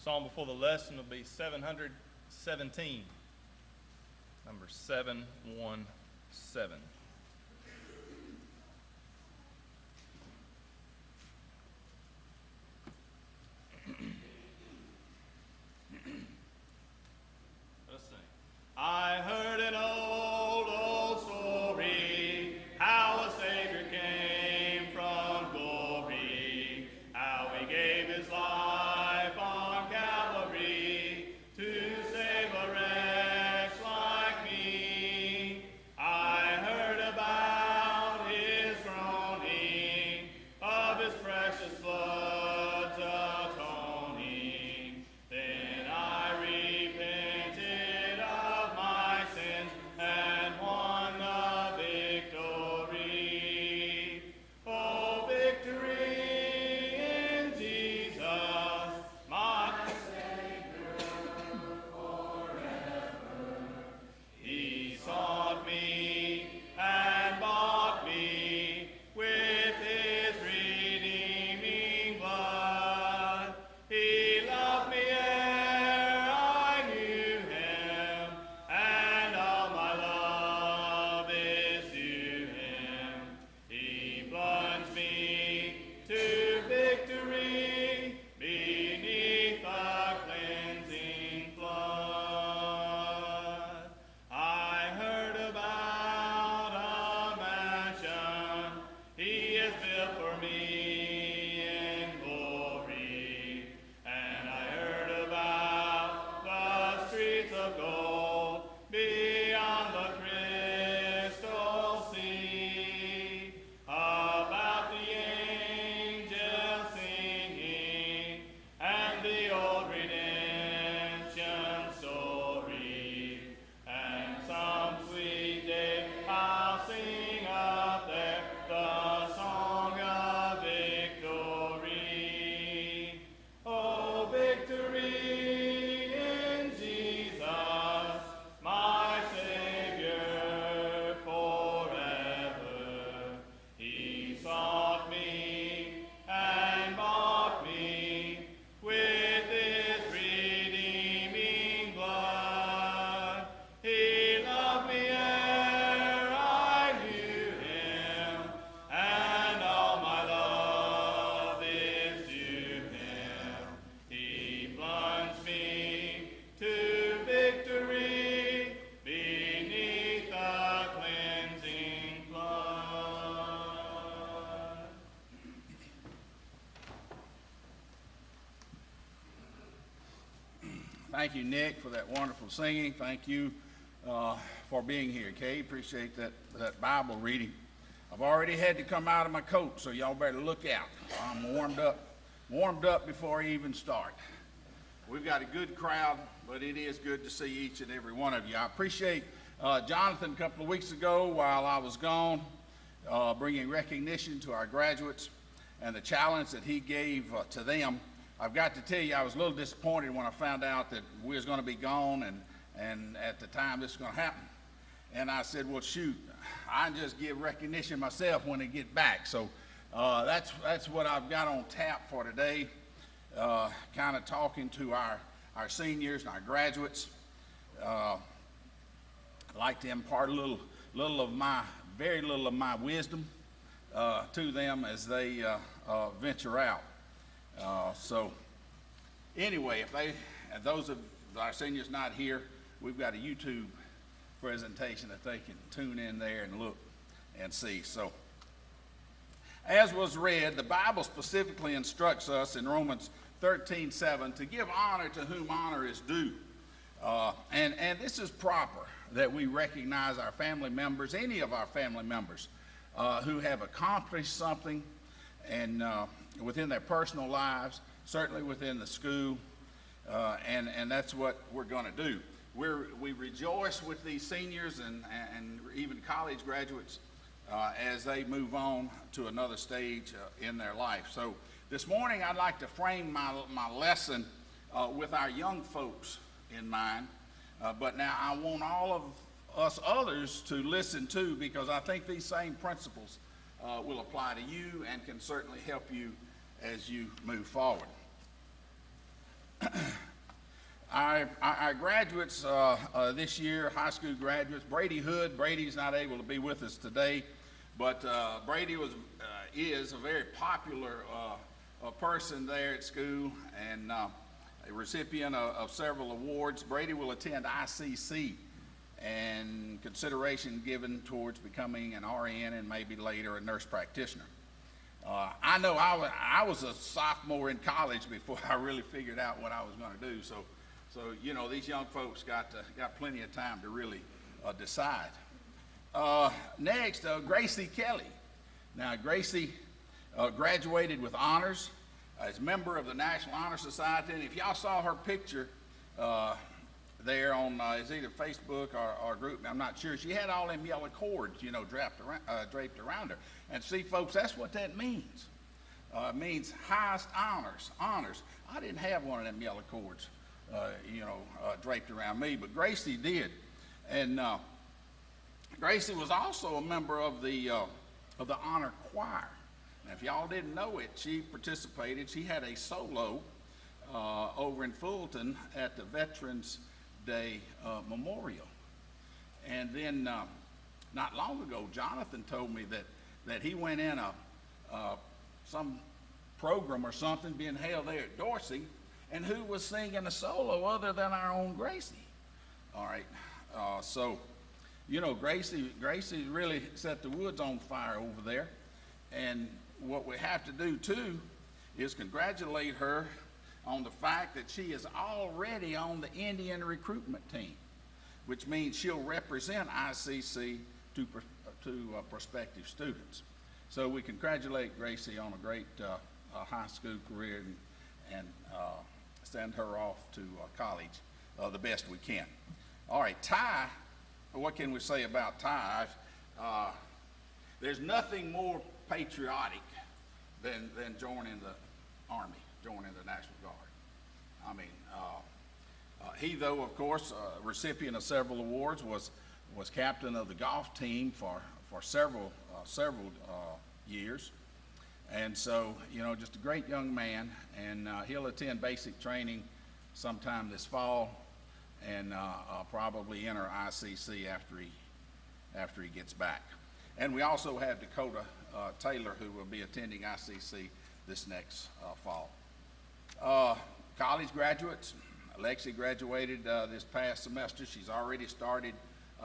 Psalm before the lesson will be 717, number 717. Let's sing. I heard an old story, how a Savior came from glory, how he gave his life on Calvary to save a wretch like me. I heard about his groaning, of his precious blood's atoning. Then I repented of my sins and won the victory. Oh, victory in Jesus, my Savior forever. He sought me and bought me with his redeeming blood. He loved me ere I knew him, and all my love is to him. He plunged me to victory beneath the cleansing flood. I heard about a mansion he has built for me in glory, and I heard about the streets of gold beyond the crystal sea, about the angels singing and the old redemption story, and some sweet day I'll sing up there the song of victory. Oh, victory in Jesus, my Savior forever. He sought me and bought me with his redeeming blood. He loved me ere I knew him, and all my love is to him. He plunged me to victory beneath the cleansing flood. Thank you, Nick, for that wonderful singing. Thank you for being here, Kay. Appreciate that Bible reading. I've already had to come out of my coat, so y'all better look out. I'm warmed up before I even start. We've got a good crowd, but it is good to see each and every one of you. I appreciate Jonathan a couple of weeks ago while I was gone, bringing recognition to our graduates and the challenge that he gave to them. I've got to tell you, I was a little disappointed when I found out that we was going to be gone and at the time this was going to happen. And I said, well, shoot, I can just give recognition myself when they get back. So that's what I've got on tap for today, kind of talking to our seniors and our graduates. I'd like to impart very little of my wisdom to them as they venture out. So anyway, if those of our seniors not here, we've got a YouTube presentation that they can tune in there and look and see. So as was read, the Bible specifically instructs us in Romans 13:7 to give honor to whom honor is due. And this is proper, that we recognize our family members, any of our family members who have accomplished something and within their personal lives, certainly within the school, and that's what we're going to do. We rejoice with these seniors and even college graduates as they move on to another stage in their life. So this morning I'd like to frame my lesson with our young folks in mind, but now I want all of us others to listen too, because I think these same principles will apply to you and can certainly help you as you move forward. Our graduates this year, high school graduates, Brady Hood. Brady's not able to be with us today, but Brady is a very popular person there at school and a recipient of several awards. Brady will attend ICC and consideration given towards becoming an RN and maybe later a nurse practitioner. I know I was a sophomore in college before I really figured out what I was going to do. So you know, these young folks got plenty of time to really decide. Next, Gracie Kelly. Now, Gracie graduated with honors as member of the National Honor Society. And if y'all saw her picture there on it's either Facebook or group, I'm not sure. She had all them yellow cords, you know, draped around her. And see, folks, that's what that means. It means highest honors. I didn't have one of them yellow cords, draped around me, but Gracie did. And Gracie was also a member of the honor choir. Now, if y'all didn't know it, she participated. She had a solo over in Fulton at the Veterans Day Memorial. And then not long ago, Jonathan told me that he went in some program or something being held there at Dorsey, and who was singing a solo other than our own Gracie. All right, so you know, Gracie really set the woods on fire over there, and what we have to do too is congratulate her on the fact that she is already on the Indian recruitment team, which means she'll represent ICC to prospective students. So we congratulate Gracie on a great high school career and send her off to college the best we can. All right, Ty, what can we say about Ty? There's nothing more patriotic than joining the Army, joining the National Guard. I mean, he, though, of course, recipient of several awards, was captain of the golf team for several years. And so, you know, just a great young man, and he'll attend basic training sometime this fall, and probably enter ICC after he gets back. And we also have Dakota Taylor, who will be attending ICC this next fall. College graduates, Lexi graduated this past semester. She's already started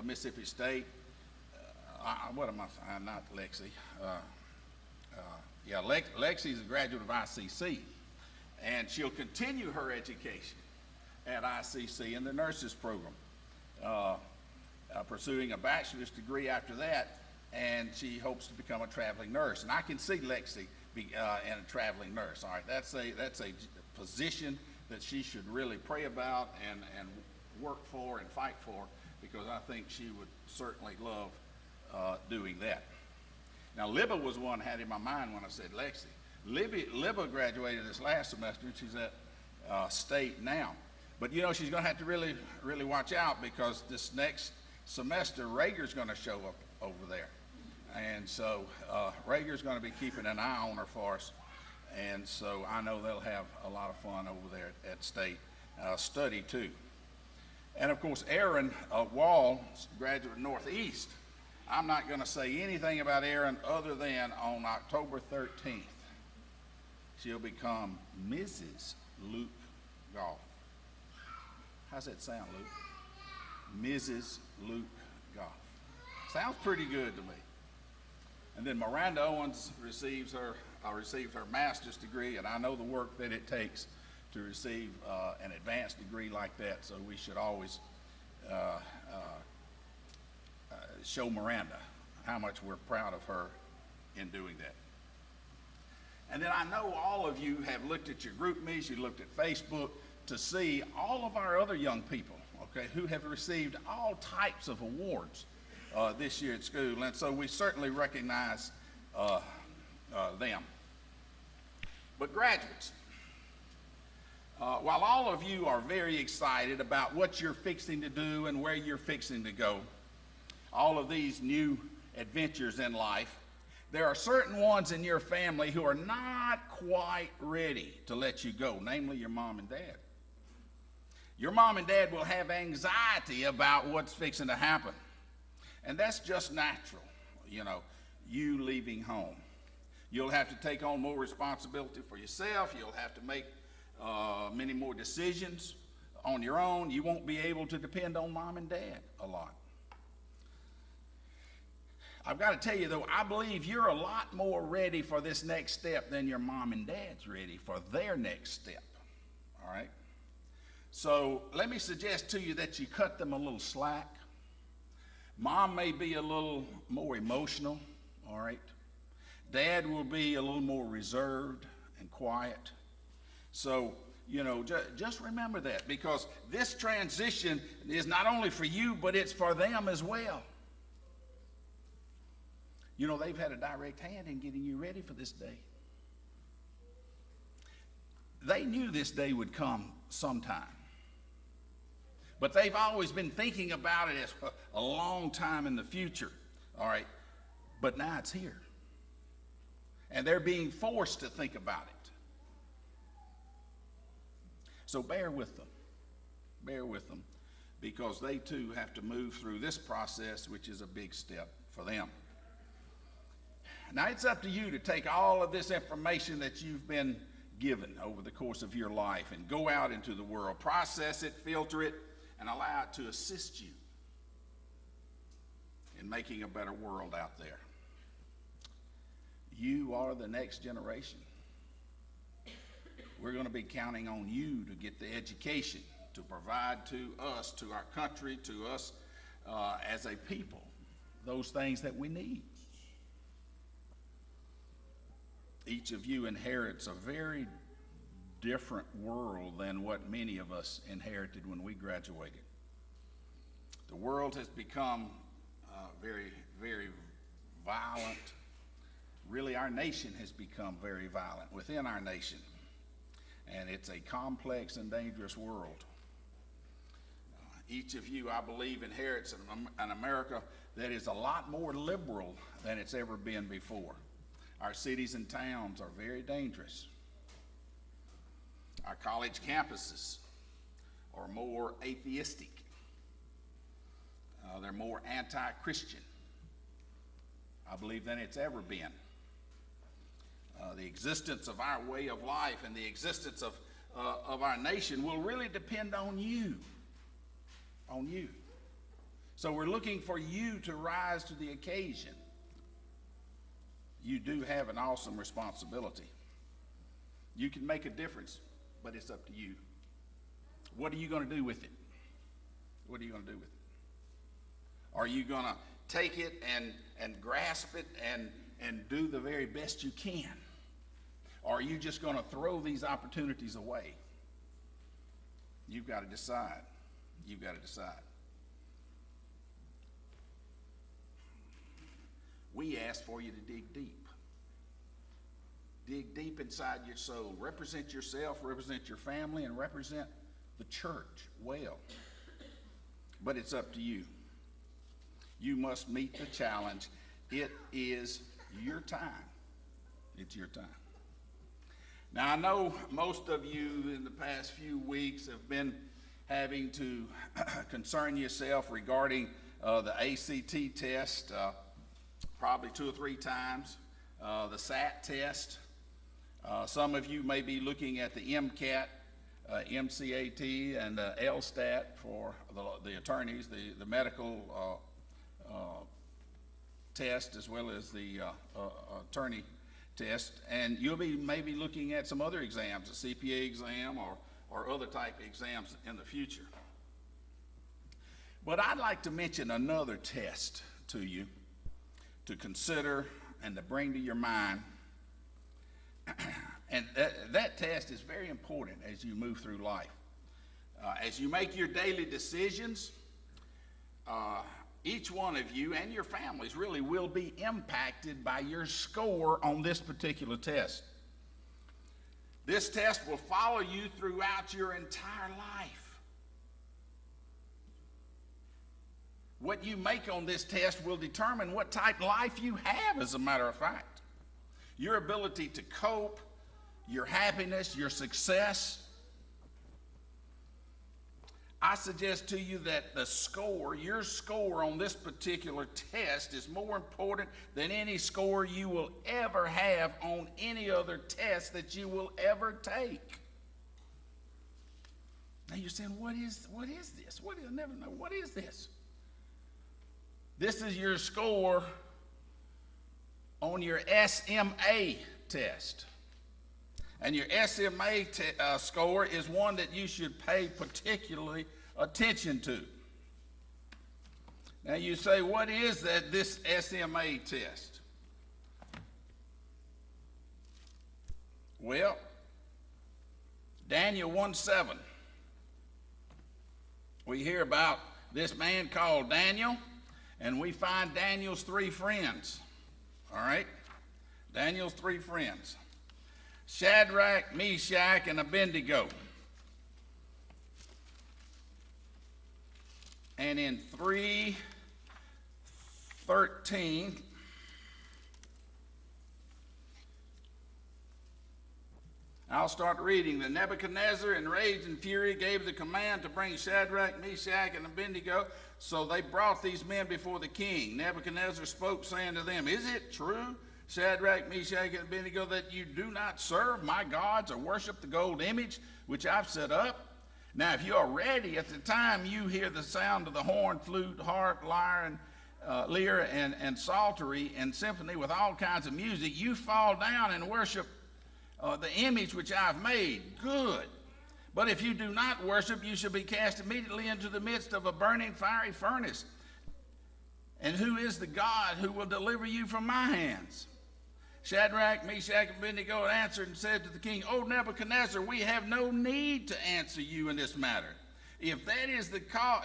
Mississippi State. What am I? Not Lexi. Lexi's a graduate of ICC, and she'll continue her education at ICC in the nurses program, pursuing a bachelor's degree after that, and she hopes to become a traveling nurse. And I can see Lexi in a traveling nurse. All right, that's a position that she should really pray about and work for and fight for, because I think she would certainly love doing that. Now, Libba was one I had in my mind when I said Lexi. Libba graduated this last semester, and she's at State now. But, you know, she's going to have to really, really watch out, because this next semester, Rager's going to show up over there. And so Rager's going to be keeping an eye on her for us. And so I know they'll have a lot of fun over there at State, study too. And of course, Erin Wall, graduate of Northeast. I'm not going to say anything about Erin other than on October 13th, she'll become Mrs. Luke Goff. How's that sound, Luke? Mrs. Luke Goff. Sounds pretty good to me. And then Miranda Owens received her master's degree, and I know the work that it takes to receive an advanced degree like that, so we should always show Miranda how much we're proud of her in doing that. And then I know all of you have looked at your group meets, you looked at Facebook to see all of our other young people, okay, who have received all types of awards this year at school, and so we certainly recognize them. But graduates, while all of you are very excited about what you're fixing to do and where you're fixing to go, all of these new adventures in life, there are certain ones in your family who are not quite ready to let you go, namely your mom and dad. Your mom and dad will have anxiety about what's fixing to happen. And that's just natural, you leaving home. You'll have to take on more responsibility for yourself. You'll have to make many more decisions on your own. You won't be able to depend on mom and dad a lot. I've got to tell you, though, I believe you're a lot more ready for this next step than your mom and dad's ready for their next step. All right? So let me suggest to you that you cut them a little slack. Mom may be a little more emotional, all right? Dad will be a little more reserved and quiet. So, just remember that, because this transition is not only for you, but it's for them as well. They've had a direct hand in getting you ready for this day. They knew this day would come sometime. But they've always been thinking about it as a long time in the future, all right? But now it's here. And they're being forced to think about it. So bear with them. Bear with them, because they too have to move through this process, which is a big step for them. Now it's up to you to take all of this information that you've been given over the course of your life and go out into the world, process it, filter it, and allow it to assist you in making a better world out there. You are the next generation. We're going to be counting on you to get the education to provide to us, to our country, to us as a people, those things that we need. Each of you inherits a very different world than what many of us inherited when we graduated. The world has become very, very violent. Really, our nation has become very violent within our nation. And it's a complex and dangerous world. Each of you, I believe, inherits an America that is a lot more liberal than it's ever been before. Our cities and towns are very dangerous. Our college campuses are more atheistic. They're more anti-Christian, I believe, than it's ever been. The existence of our way of life and the existence of our nation will really depend on you. On you. So we're looking for you to rise to the occasion. You do have an awesome responsibility. You can make a difference, but it's up to you. What are you going to do with it? What are you going to do with it? Are you going to take it and grasp it and do the very best you can? Or are you just going to throw these opportunities away? You've got to decide. You've got to decide. We ask for you to dig deep. Dig deep inside your soul. Represent yourself, represent your family, and represent the church well. But it's up to you. You must meet the challenge. It is your time. It's your time. Now, I know most of you in the past few weeks have been having to concern yourself regarding the ACT test, probably 2 or 3 times, the SAT test. Some of you may be looking at the MCAT, MCAT, and LSTAT for the attorneys, the medical test, as well as the attorney test. And you'll be maybe looking at some other exams, a CPA exam or other type exams in the future. But I'd like to mention another test to you to consider and to bring to your mind. And that test is very important as you move through life. As you make your daily decisions, each one of you and your families really will be impacted by your score on this particular test. This test will follow you throughout your entire life. What you make on this test will determine what type of life you have, as a matter of fact. Your ability to cope, your happiness, your success. I suggest to you that the score, your score on this particular test, is more important than any score you will ever have on any other test that you will ever take. Now you're saying, what is this? I never know. What is this? This is your score on your SMA test. And your SMA score is one that you should pay particularly attention to. Now you say, what is this SMA test? Well, Daniel 1:7. We hear about this man called Daniel, and we find Daniel's three friends. All right? Daniel's three friends. Shadrach, Meshach, and Abednego. And in 3:13, I'll start reading. The Nebuchadnezzar, in rage and fury, gave the command to bring Shadrach, Meshach, and Abednego. So they brought these men before the king. Nebuchadnezzar spoke, saying to them, "Is it true, Shadrach, Meshach, and Abednego, that you do not serve my gods or worship the gold image which I've set up? Now, if you are ready at the time you hear the sound of the horn, flute, harp, lyre, and psaltery, and symphony with all kinds of music, you fall down and worship the image which I've made. Good. But if you do not worship, you shall be cast immediately into the midst of a burning fiery furnace. And who is the God who will deliver you from my hands?" Shadrach, Meshach, and Abednego answered and said to the king, "O Nebuchadnezzar, we have no need to answer you in this matter. If that is the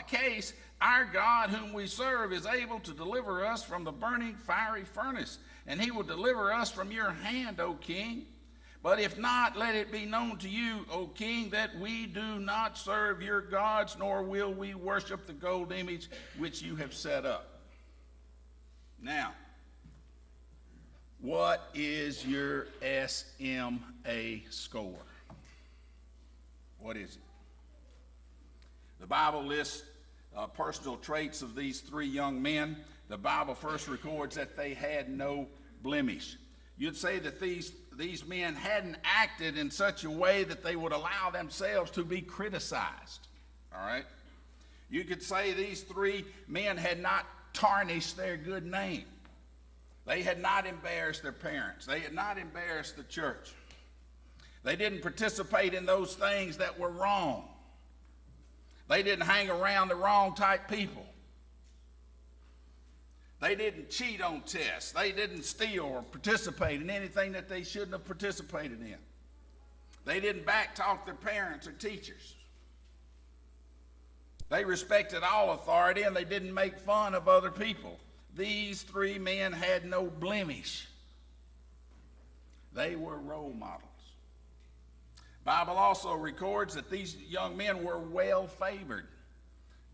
case, our God whom we serve is able to deliver us from the burning fiery furnace, and he will deliver us from your hand, O king. But if not, let it be known to you, O king, that we do not serve your gods, nor will we worship the gold image which you have set up." Now, what is your SMA score? What is it? The Bible lists personal traits of these three young men. The Bible first records that they had no blemish. You'd say that these men hadn't acted in such a way that they would allow themselves to be criticized. All right? You could say these three men had not tarnished their good name. They had not embarrassed their parents. They had not embarrassed the church. They didn't participate in those things that were wrong. They didn't hang around the wrong type people. They didn't cheat on tests. They didn't steal or participate in anything that they shouldn't have participated in. They didn't backtalk their parents or teachers. They respected all authority, and they didn't make fun of other people. These three men had no blemish. They were role models. The Bible also records that these young men were well favored.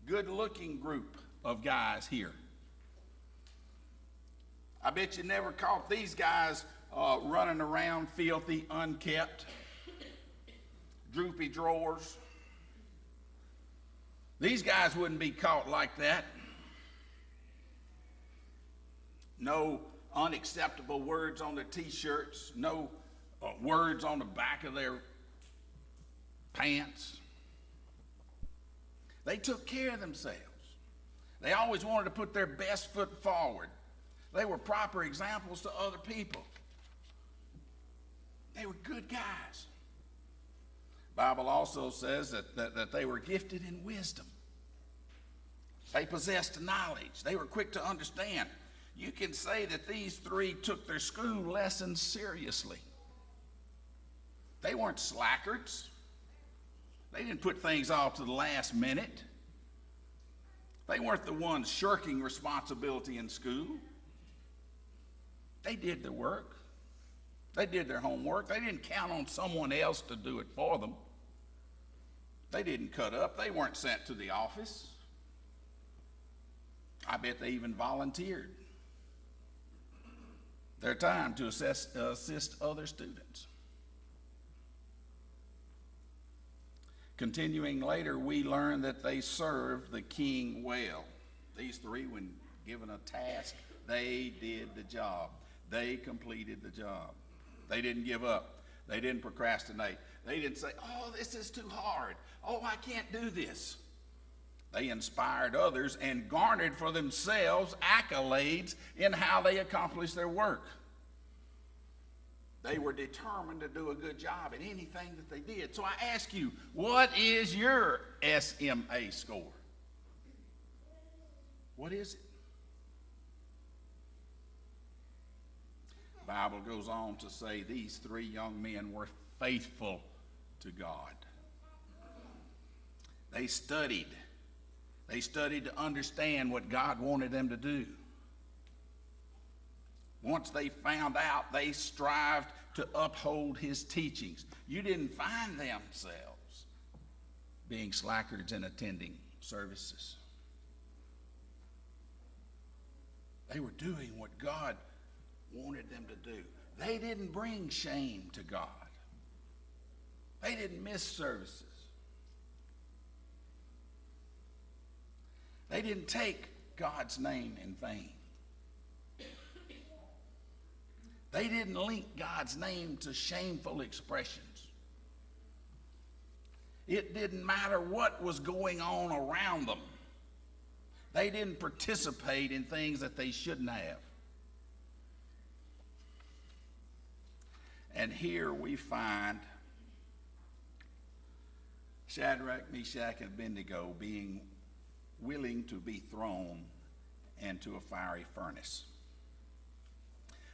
Good-looking group of guys here. I bet you never caught these guys running around filthy, unkept, droopy drawers. These guys wouldn't be caught like that. No unacceptable words on their t-shirts, no words on the back of their pants. They took care of themselves. They always wanted to put their best foot forward. They were proper examples to other people. They were good guys. The Bible also says that they were gifted in wisdom. They possessed knowledge. They were quick to understand. You can say that these three took their school lessons seriously. They weren't slackards. They didn't put things off to the last minute. They weren't the ones shirking responsibility in school. They did their work. They did their homework. They didn't count on someone else to do it for them. They didn't cut up. They weren't sent to the office. I bet they even volunteered their time to assist other students. Continuing later, we learn that they served the king well. These three, when given a task, they did the job. They completed the job. They didn't give up. They didn't procrastinate. They didn't say, oh, this is too hard. Oh, I can't do this. They inspired others and garnered for themselves accolades in how they accomplished their work. They were determined to do a good job in anything that they did. So I ask you, what is your SMA score? What is it? The Bible goes on to say these three young men were faithful to God. They studied. They studied to understand what God wanted them to do. Once they found out, they strived to uphold his teachings. You didn't find themselves being slackards in attending services. They were doing what God wanted them to do. They didn't bring shame to God. They didn't miss services. They didn't take God's name in vain. They didn't link God's name to shameful expressions. It didn't matter what was going on around them. They didn't participate in things that they shouldn't have. And here we find Shadrach, Meshach, and Abednego being willing to be thrown into a fiery furnace.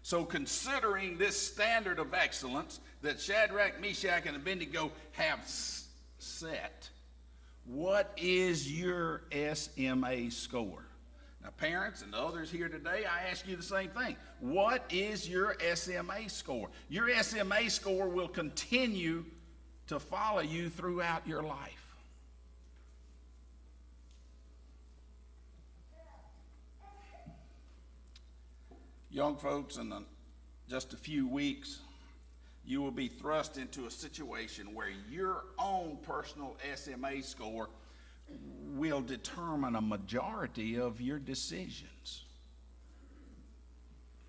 So considering this standard of excellence that Shadrach, Meshach, and Abednego have set, what is your SMA score? Now, parents and others here today, I ask you the same thing. What is your SMA score? Your SMA score will continue to follow you throughout your life. Young folks, in just a few weeks, you will be thrust into a situation where your own personal SMA score will determine a majority of your decisions.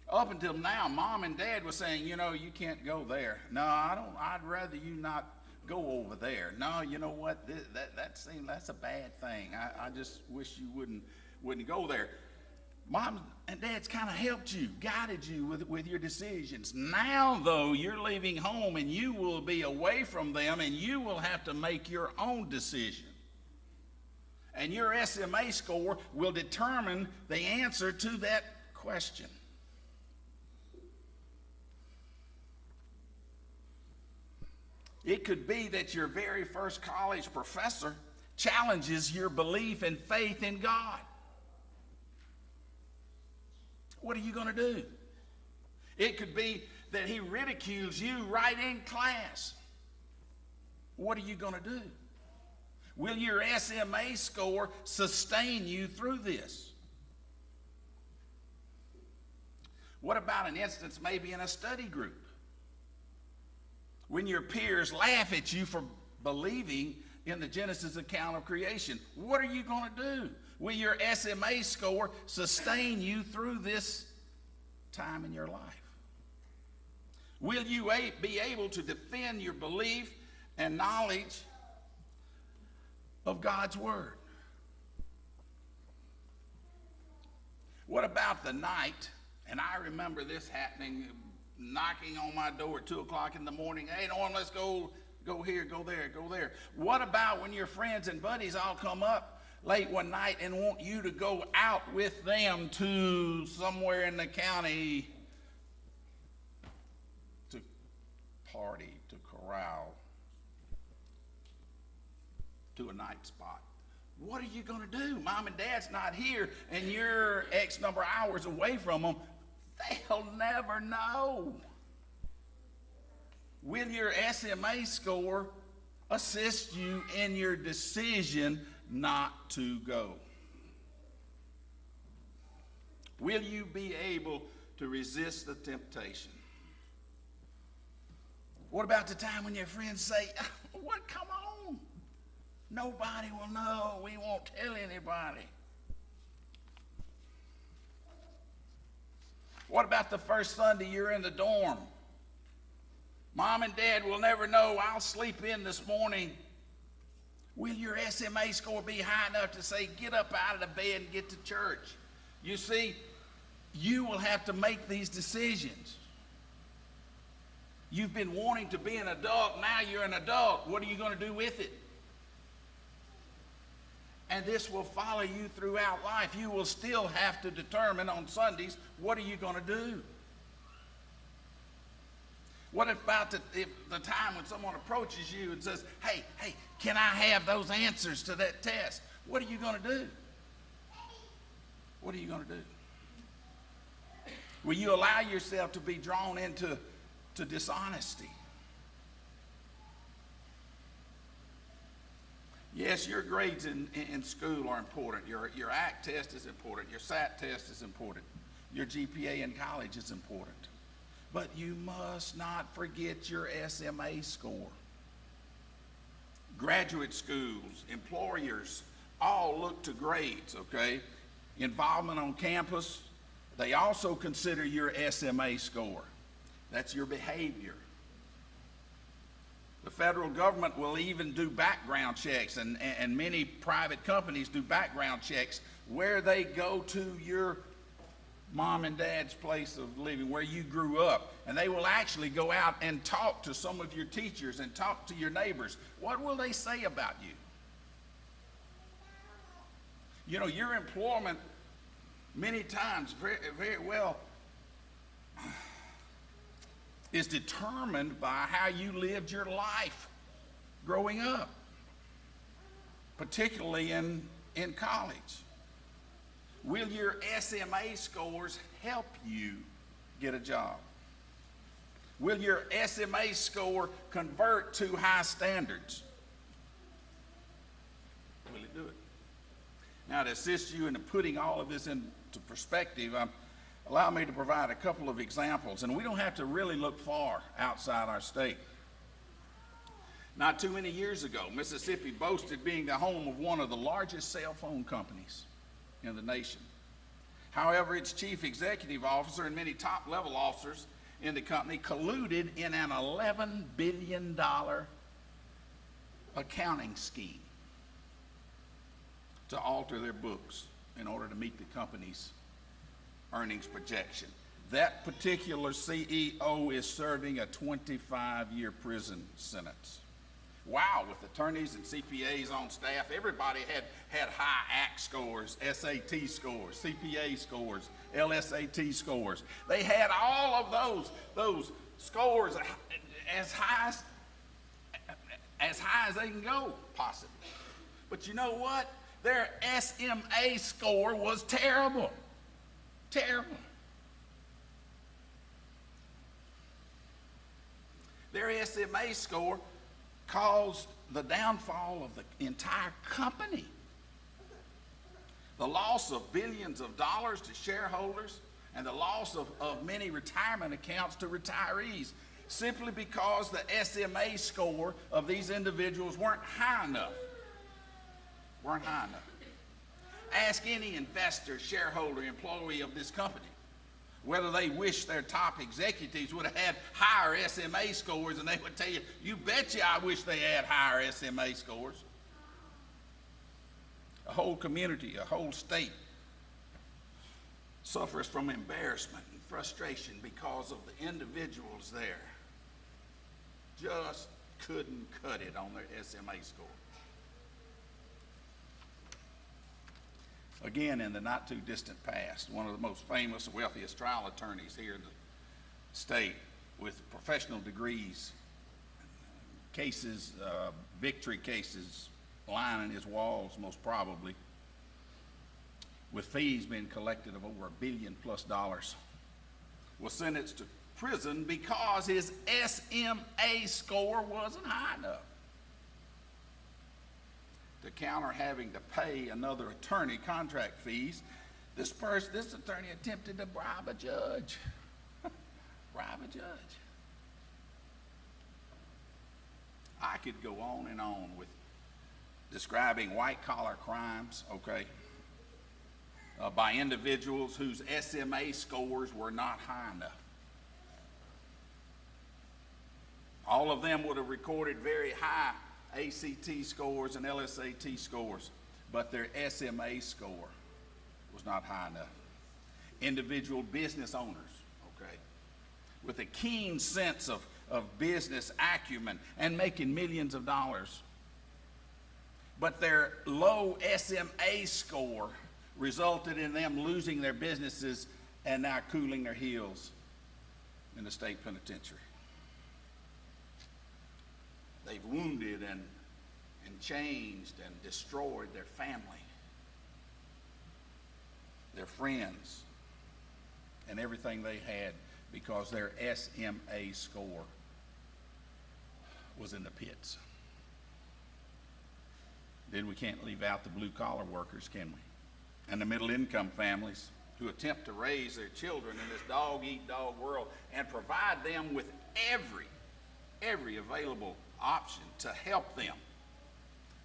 Up until now, Mom and Dad were saying, you know, you can't go there. No, I don't. I'd rather you not go over there. No, you know what? That's a bad thing. I just wish you wouldn't go there. Mom and Dad's kind of helped you, guided you with your decisions. Now, though, you're leaving home and you will be away from them and you will have to make your own decision. And your SMA score will determine the answer to that question. It could be that your very first college professor challenges your belief and faith in God. What are you going to do? It could be that he ridicules you right in class. What are you going to do? Will your SMA score sustain you through this? What about an instance maybe in a study group? When your peers laugh at you for believing in the Genesis account of creation, what are you going to do? Will your SMA score sustain you through this time in your life? Will you be able to defend your belief and knowledge of God's Word? What about the night, and I remember this happening, knocking on my door at 2 o'clock in the morning, hey, Norm, let's go here, go there, go there. What about when your friends and buddies all come up late one night and want you to go out with them to somewhere in the county to party, to corral, to a night spot? What are you going to do? Mom and Dad's not here and you're X number of hours away from them. They'll never know. Will your SMA score assist you in your decision not to go? Will you be able to resist the temptation? What about the time when your friends say, what, come on, Nobody will know. We won't tell anybody. What about the first Sunday you're in the dorm? Mom and Dad will never know. I'll sleep in this morning. Will your SMA score be high enough to say, get up out of the bed and get to church? You see, you will have to make these decisions. You've been wanting to be an adult. Now you're an adult. What are you going to do with it? And this will follow you throughout life. You will still have to determine on Sundays, what are you going to do? What about the time when someone approaches you and says, hey, can I have those answers to that test? What are you going to do? What are you going to do? Will you allow yourself to be drawn into dishonesty? Yes, your grades in school are important. Your ACT test is important. Your SAT test is important. Your GPA in college is important. But you must not forget your SMA score. Graduate schools, employers, all look to grades, okay? Involvement on campus, they also consider your SMA score. That's your behavior. The federal government will even do background checks, and many private companies do background checks where they go to your mom and dad's place of living, where you grew up, and they will actually go out and talk to some of your teachers and talk to your neighbors. What will they say about you? You know, your employment many times very, very well is determined by how you lived your life growing up, particularly in college. Will your SMA scores help you get a job? Will your SMA score convert to high standards? Will it do it? Now, to assist you in putting all of this into perspective, allow me to provide a couple of examples, and we don't have to really look far outside our state. Not too many years ago, Mississippi boasted being the home of one of the largest cell phone companies in the nation. However, its chief executive officer and many top-level officers in the company colluded in an $11 billion accounting scheme to alter their books in order to meet the company's earnings projection. That particular CEO is serving a 25-year prison sentence. Wow, with attorneys and CPAs on staff, everybody had high ACT scores, SAT scores, CPA scores, LSAT scores. They had all of those scores as high as they can go, possibly. But you know what? Their SMA score was terrible. Terrible. Their SMA score caused the downfall of the entire company. The loss of billions of dollars to shareholders and the loss of many retirement accounts to retirees, simply because the SMA score of these individuals weren't high enough. Ask any investor, shareholder, employee of this company whether they wish their top executives would have had higher SMA scores, and they would tell you, you betcha I wish they had higher SMA scores. A whole community, a whole state suffers from embarrassment and frustration because of the individuals there just couldn't cut it on their SMA score. Again, in the not too distant past, one of the most famous and wealthiest trial attorneys here in the state, with professional degrees, cases, victory cases lining his walls most probably, with fees being collected of over $1 billion plus, was sentenced to prison because his SMA score wasn't high enough to counter having to pay another attorney contract fees. This attorney attempted to bribe a judge. Bribe a judge. I could go on and on with describing white-collar crimes, okay, by individuals whose SMA scores were not high enough. All of them would have recorded very high ACT scores and LSAT scores, but their SMA score was not high enough. Individual business owners, okay, with a keen sense of business acumen and making millions of dollars, but their low SMA score resulted in them losing their businesses and now cooling their heels in the state penitentiary. They've wounded and changed and destroyed their family, their friends, and everything they had because their SMA score was in the pits. Then we can't leave out the blue-collar workers, can we? And the middle-income families who attempt to raise their children in this dog-eat-dog world and provide them with every available option to help them,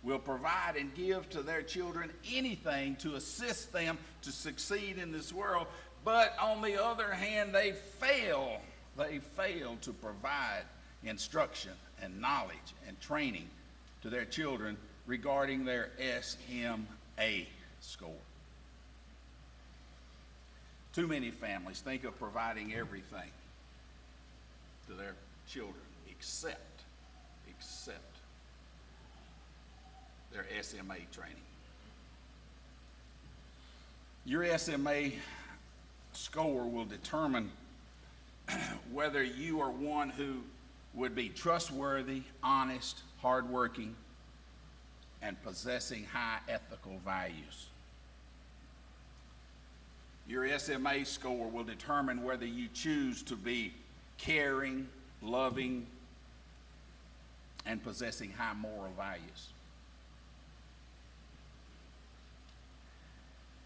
will provide and give to their children anything to assist them to succeed in this world. But on the other hand, they fail to provide instruction and knowledge and training to their children regarding their SMA score. Too many families think of providing everything to their children except their SMA training. Your SMA score will determine whether you are one who would be trustworthy, honest, hardworking, and possessing high ethical values. Your SMA score will determine whether you choose to be caring, loving, and possessing high moral values.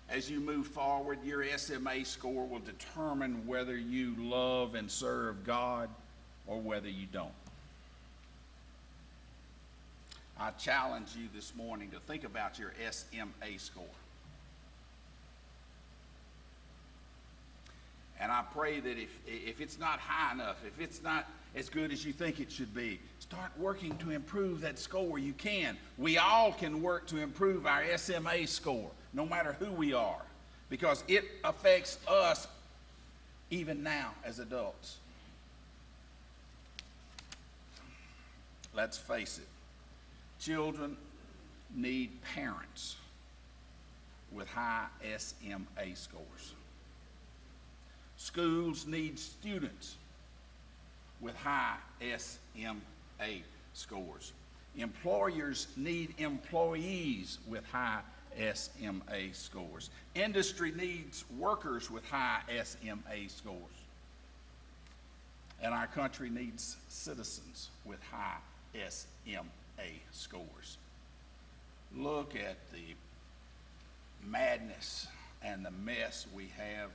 As you move forward, your SMA score will determine whether you love and serve God or whether you don't. I challenge you this morning to think about your SMA score. And I pray that if it's not high enough, if it's not as good as you think it should be, start working to improve that score. You can. We all can work to improve our SMA score, no matter who we are, because it affects us even now as adults. Let's face it, children need parents with high SMA scores. Schools need students with high SMA scores. Employers need employees with high SMA scores. Industry needs workers with high SMA scores. And our country needs citizens with high SMA scores. Look at the madness and the mess we have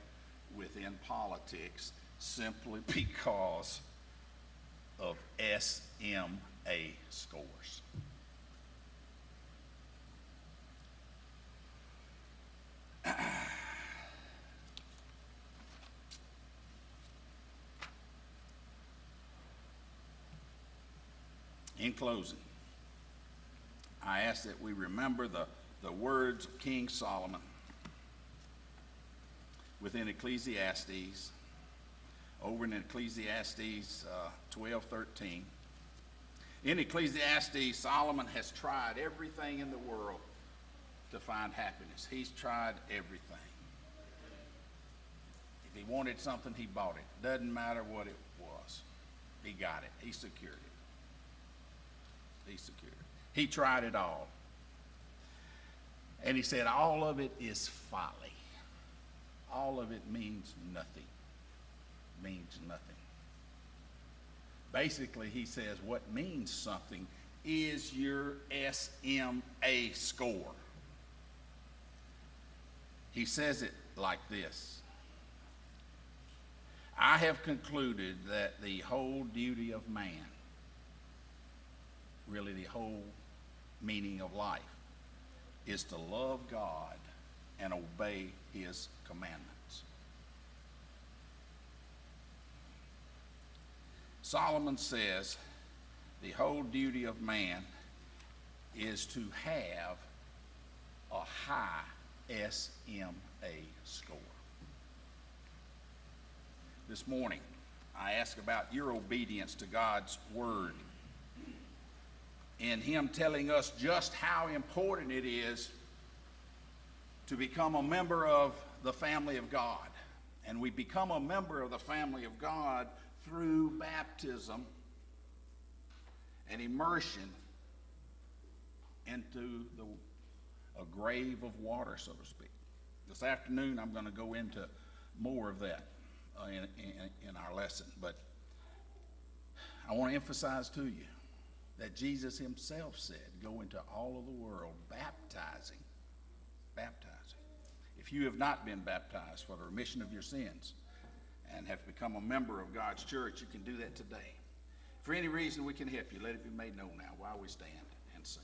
within politics simply because of SMA scores. In closing, I ask that we remember the words of King Solomon within Ecclesiastes, over in Ecclesiastes 12:13. In Ecclesiastes, Solomon has tried everything in the world to find happiness. He's tried everything. If he wanted something, he bought it. Doesn't matter what it was. He got it. He secured it. He secured it. He tried it all. And he said, all of it is folly. All of it means nothing. Means nothing. Basically, he says what means something is your SMA score. He says it like this: I have concluded that the whole duty of man, really the whole meaning of life, is to love God and obey his commandments. Solomon says the whole duty of man is to have a high SMA score. This morning, I ask about your obedience to God's word and him telling us just how important it is to become a member of the family of God. And we become a member of the family of God through baptism and immersion into a grave of water, so to speak. This afternoon, I'm going to go into more of that in our lesson. But I want to emphasize to you that Jesus himself said, go into all of the world baptizing. If you have not been baptized for the remission of your sins and have become a member of God's church, you can do that today. For any reason we can help you, let it be made known now while we stand and sing.